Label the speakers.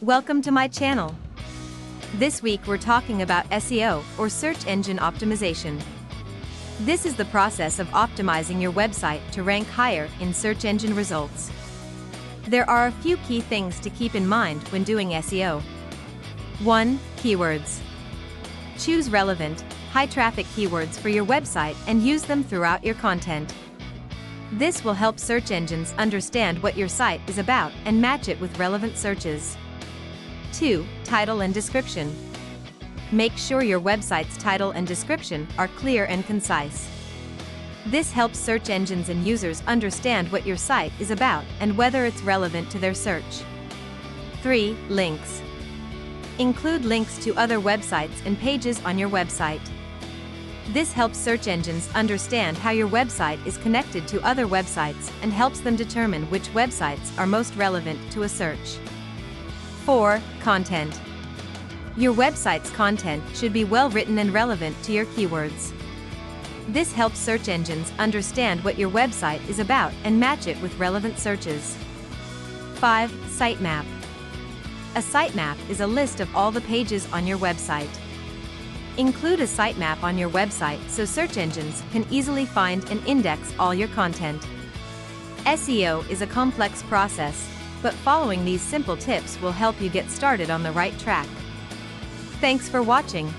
Speaker 1: Welcome to my channel. This week we're talking about SEO, or search engine optimization. This is the process of optimizing your website to rank higher in search engine results. There are a few key things to keep in mind when doing SEO. 1. Keywords. Choose relevant, high-traffic keywords for your website and use them throughout your content. This will help search engines understand what your site is about and match it with relevant searches. 2. Title and description. Make sure your website's title and description are clear and concise. This helps search engines and users understand what your site is about and whether it's relevant to their search. 3. Links. Include links to other websites and pages on your website. This helps search engines understand how your website is connected to other websites and helps them determine which websites are most relevant to a search. 4. Content. Your website's content should be well written and relevant to your keywords. This helps search engines understand what your website is about and match it with relevant searches. 5. Sitemap. A sitemap is a list of all the pages on your website. Include a sitemap on your website so search engines can easily find and index all your content. SEO is a complex process, but following these simple tips will help you get started on the right track. Thanks for watching.